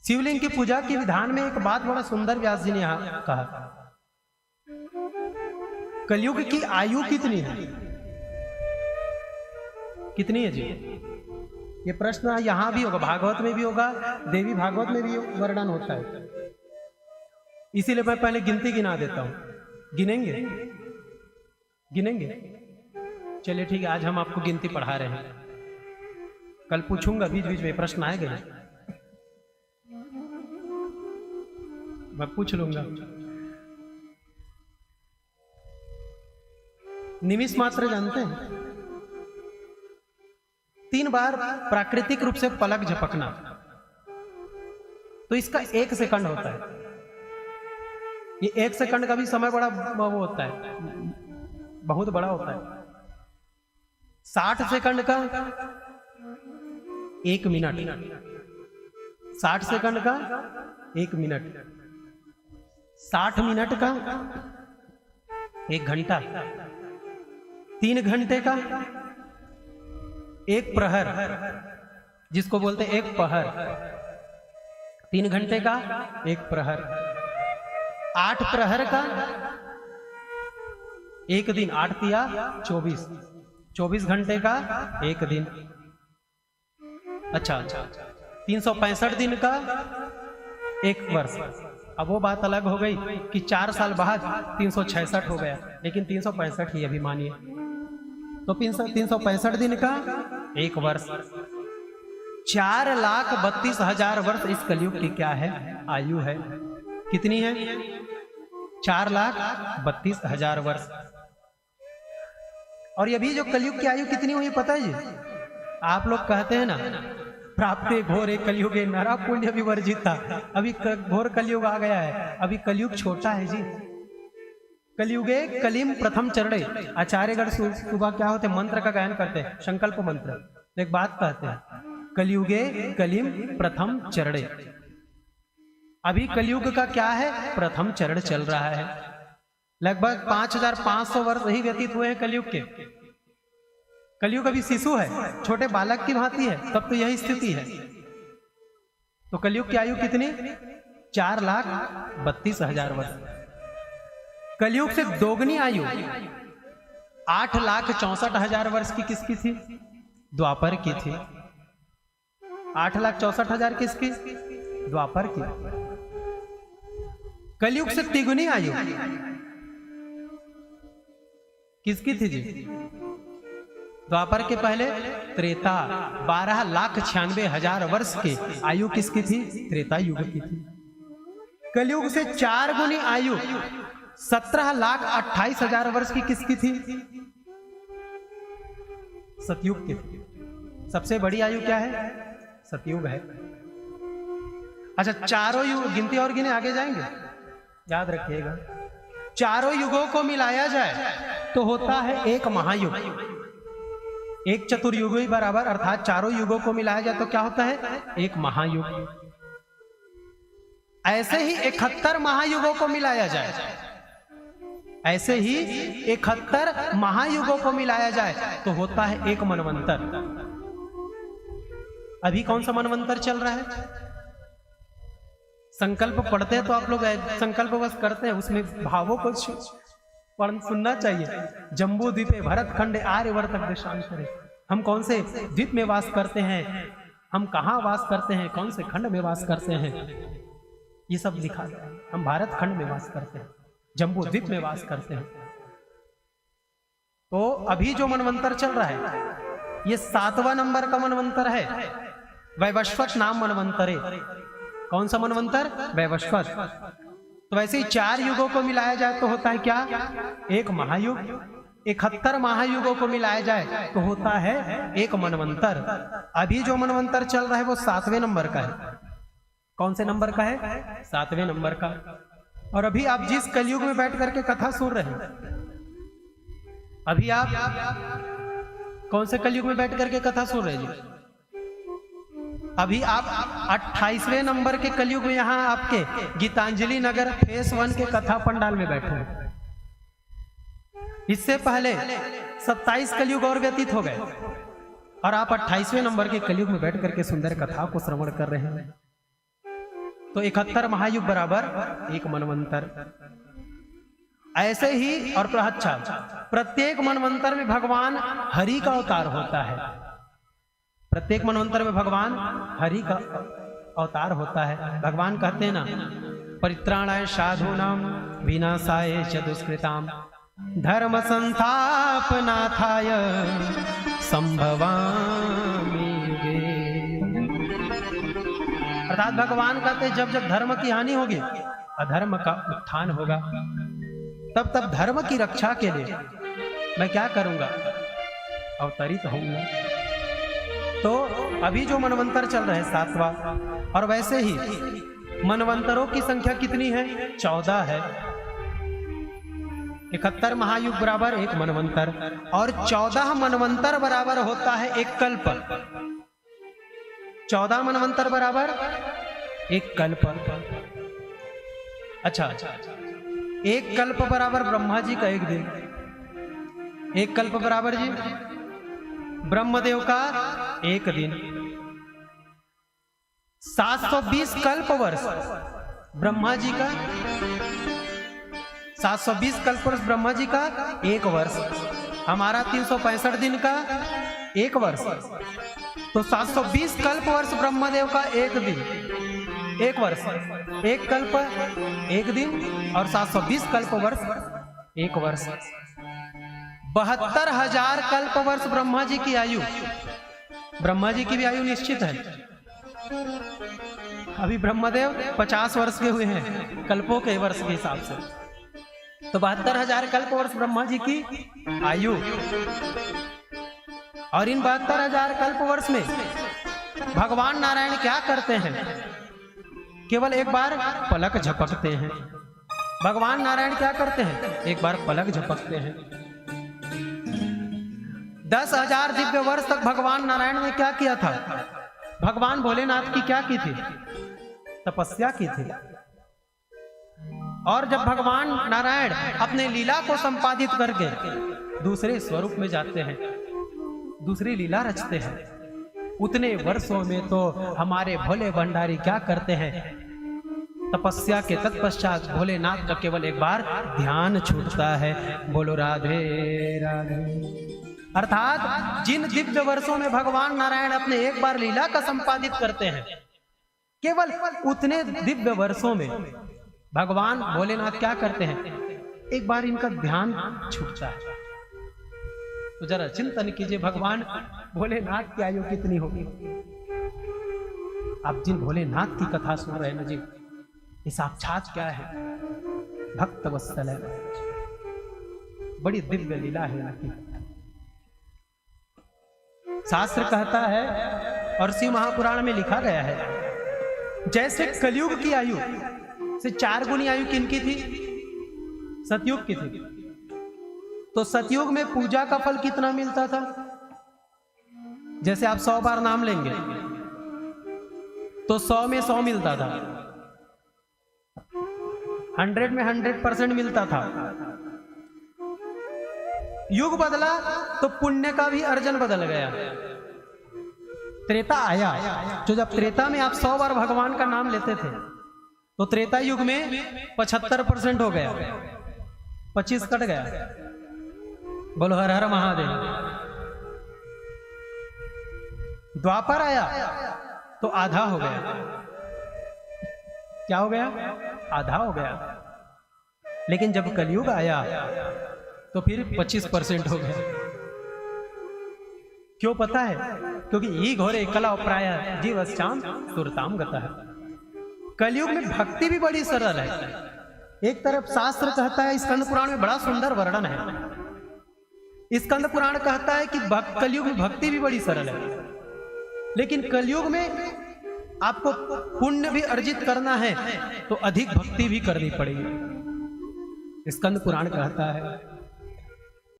शिवलिंग की पूजा के विधान में एक बात बड़ा सुंदर व्यास जी ने यहाँ कहा, कलयुग की आयु कितनी है? कितनी है जी? ये प्रश्न यहां भी होगा, भागवत में भी होगा, देवी भागवत में भी वर्णन होता है। इसीलिए मैं पहले गिनती गिना देता हूं। गिनेंगे? गिनेंगे? चलिए ठीक है, आज हम आपको गिनती पढ़ा रहे हैं। कल पूछूंगा, बीच बीच में प्रश्न आएगा, मैं पूछ लूंगा। निमिष मात्र जानते हैं? 3 बार प्राकृतिक रूप से पलक झपकना, तो इसका 1 सेकंड होता है। ये 1 सेकंड का भी समय बड़ा वो होता है, बहुत बड़ा होता है। 60 सेकंड का 1 मिनट, 60 सेकंड का 1 मिनट, 60 मिनट का 1 घंटा, 3 घंटे का 1 प्रहर, जिसको बोलते हैं 1 पहर, 3 घंटे का 1 प्रहर, 8 प्रहर का 1 दिन, 8 तिया 24, 24 घंटे का 1 दिन। अच्छा, 365 दिन का 1 वर्ष। अब वो बात अलग हो गई कि 4 साल बाद 366 हो गया, लेकिन 365 ही अभी मानिए, तो 365 दिन का 1 वर्ष। 4,32,000 वर्ष इस कलयुग की क्या है? आयु है। कितनी है? 4,32,000 वर्ष। और ये भी जो कलयुग की आयु कितनी हुई पता है जी? आप लोग कहते हैं ना, प्राप्ते घोर कलयुगे नरा पुण्य विवर्जिता। अभी घोर कलयुग आ गया है, अभी कलयुग छोटा है जी। कलयुगे कलिम प्रथम चरणे। आचार्यगण सुबह क्या होते, मंत्र का गायन करते हैं, संकल्प मंत्र। एक बात कहते हैं, कलयुगे कलिम प्रथम चरणे। अभी कलयुग का क्या है? प्रथम चरण चल रहा है। लगभग 5,500 वर्ष ही व्यतीत हुए हैं कलयुग के। कलयुग अभी शिशु है, छोटे बालक की भांति है, तब तो यही स्थिति है। तो कलयुग की आयु कितनी? 4,32,000 वर्ष। कलयुग से दोगुनी आयु 8,64,000 वर्ष की किसकी थी? द्वापर की थी। 8,64,000 किसकी? द्वापर की। कलयुग से तिगुनी आयु किसकी थी जी? द्वापर के पहले त्रेता, 12,96,000 वर्ष की आयु किसकी थी? त्रेता युग की थी। कलयुग से 4 गुनी आयु 17,28,000 वर्ष की किसकी थी? सतयुग की। सबसे बड़ी आयु क्या है? सतयुग है। अच्छा, चारों युग गिनती और गिने, आगे जाएंगे, याद रखिएगा। चारों युगों को मिलाया जाए तो होता है 1 महायुग। 1 चतुर्युग बराबर, अर्थात चारों युगों को मिलाया जाए तो क्या होता है? 1 महायुग। ऐसे ही 71 महायुगों को मिलाया जाए, ऐसे ही 71 महायुगों को मिलाया जाए तो होता है 1 मनवंतर। अभी कौन सा मनवंतर चल रहा है? संकल्प पढ़ते हैं तो आप लोग संकल्प बस करते हैं, उसमें भावों को सुनना चाहिए। जम्बू द्वीपे भरत खंडे आर्यवर्त देशांतरे। हम कौन से द्वीप में वास करते हैं, हम कहाँ वास करते हैं, कौन से खंड में वास करते हैं, ये सब लिखा गया है। हम भारत खंड में वास करते हैं, जम्बू द्वीप में वास करते हैं। तो अभी जो मनवंतर चल रहा है ये 7वां नंबर का मनवंतर है, वैवस्वत नाम मनवंतर है। कौन सा मनवंतर? वैवस्वत। तो वैसे ही 4 युगों को मिलाया जाए तो होता है क्या? 1 महायुग। 71 महायुगों को मिलाया जाए तो होता है 1 मनवंतर। अभी जो मनवंतर चल रहा है वो 7वें नंबर का है। कौन से नंबर का है? 7वें नंबर का। और अभी आप जिस कलयुग में बैठ करके कथा सुन रहे हैं, अभी आप कौन से कलयुग में बैठ करके कथा सुन रहे हैं? अभी आप 28वें नंबर के कलयुग में यहाँ आपके गीतांजलि नगर फेस 1 के कथा पंडाल में बैठे हैं। इससे पहले 27 कलयुग और व्यतीत हो गए और आप 28वें नंबर के कलयुग में बैठ करके सुंदर कथा को श्रवण कर रहे हैं। तो 71 महायुग बराबर 1 मनवंतर। ऐसे ही और अच्छा, प्रत्येक मनवंतर में भगवान हरि का अवतार होता है। प्रत्येक मनवंतर में भगवान हरि का अवतार होता है। भगवान कहते हैं ना, परित्राणाय साधूनां विनाशाय च दुष्कृतां धर्म संस्थापनार्थाय संभवामि युगे। अर्थात भगवान कहते हैं जब जब धर्म की हानि होगी, अधर्म का उत्थान होगा, तब तब धर्म की रक्षा के लिए मैं क्या करूंगा, अवतरित होऊंगा। तो अभी जो मनवंतर चल रहे हैं 7वां, और वैसे ही मनवंतरों की संख्या कितनी है, 14 है। 71 महायुग बराबर 1 मनवंतर, और 14 मनवंतर बराबर होता है 1 कल्प। 14 मनवंतर बराबर 1 कल्प। अच्छा, 1 कल्प बराबर ब्रह्मा जी का 1 दिन। 1 कल्प बराबर जी ब्रह्मदेव का 1 दिन। 720 कल्प वर्ष ब्रह्मा जी का, 720 कल्प वर्ष ब्रह्मा जी का 1 वर्ष। हमारा 365 दिन का 1 वर्ष, तो 720 कल्प वर्ष ब्रह्मदेव का 1 दिन, 1 वर्ष। 1 कल्प 1 दिन और 720 कल्प वर्ष 1 वर्ष। 72,000 कल्प वर्ष ब्रह्मा जी की आयु। ब्रह्मा जी की भी आयु निश्चित है। अभी ब्रह्मदेव 50 वर्ष के हुए हैं कल्पों के वर्ष के हिसाब से, तो 72,000 कल्प वर्ष ब्रह्मा जी की आयु। और इन 72,000 कल्प वर्ष में भगवान नारायण क्या करते हैं, केवल एक बार पलक झपकते हैं। भगवान नारायण क्या करते हैं, एक बार पलक झपकते हैं। 10,000 दिव्य वर्ष तक भगवान नारायण ने क्या किया था, भगवान भोलेनाथ की क्या की थी, तपस्या की थी। और जब भगवान नारायण अपने लीला को संपादित करके दूसरे स्वरूप में जाते हैं, दूसरी लीला रचते हैं, उतने वर्षों में तो हमारे भोले भंडारी क्या करते हैं, तपस्या के तत्पश्चात भोलेनाथ का केवल एक बार ध्यान छूटता है, बोलो राधे राधे। अर्थात जिन दिव्य वर्षों में भगवान नारायण अपने एक बार लीला का संपादित करते हैं, केवल उतने दिव्य वर्षों में भगवान भोलेनाथ क्या करते हैं, एक बार इनका ध्यान छूटता है। तो जरा चिंतन कीजिए, भगवान भोलेनाथ की आयु कितनी होगी। आप जिन भोलेनाथ की कथा सुन रहे हैं ना जी, ये साक्षात क्या है, भक्त वत्सल है, बड़ी दिव्य लीला है इनकी। शास्त्र कहता है और शिव महापुराण में लिखा गया है, जैसे कलयुग की आयु से 4 गुनी आयु किनकी थी, सतयुग की थी। तो सतयुग में पूजा का फल कितना मिलता था, जैसे आप 100 बार नाम लेंगे तो 100 में 100 मिलता था, 100 में 100% मिलता था। युग बदला तो पुण्य का भी अर्जन बदल गया। त्रेता आया, जो जब त्रेता में आप 100 बार भगवान का नाम लेते थे, तो त्रेता युग में 75% हो गया, 25 कट गया। बोलो हर हर महादेव। द्वापर आया तो आधा हो गया। क्या हो गया, आधा हो गया। लेकिन जब कलयुग आया तो फिर 25% हो गया। क्यों पता है, क्योंकि ई घोरे कला प्राय जीवश्याम सुरताम गता है। कलयुग में भक्ति भी बड़ी सरल है। एक तरफ शास्त्र कहता है, स्कंद पुराण में बड़ा सुंदर वर्णन है, स्कंद पुराण कहता है कि कलयुग में भक्ति भी बड़ी सरल है। लेकिन कलयुग में आपको पुण्य भी अर्जित करना है तो अधिक भक्ति भी करनी पड़ेगी। स्कंद पुराण कहता है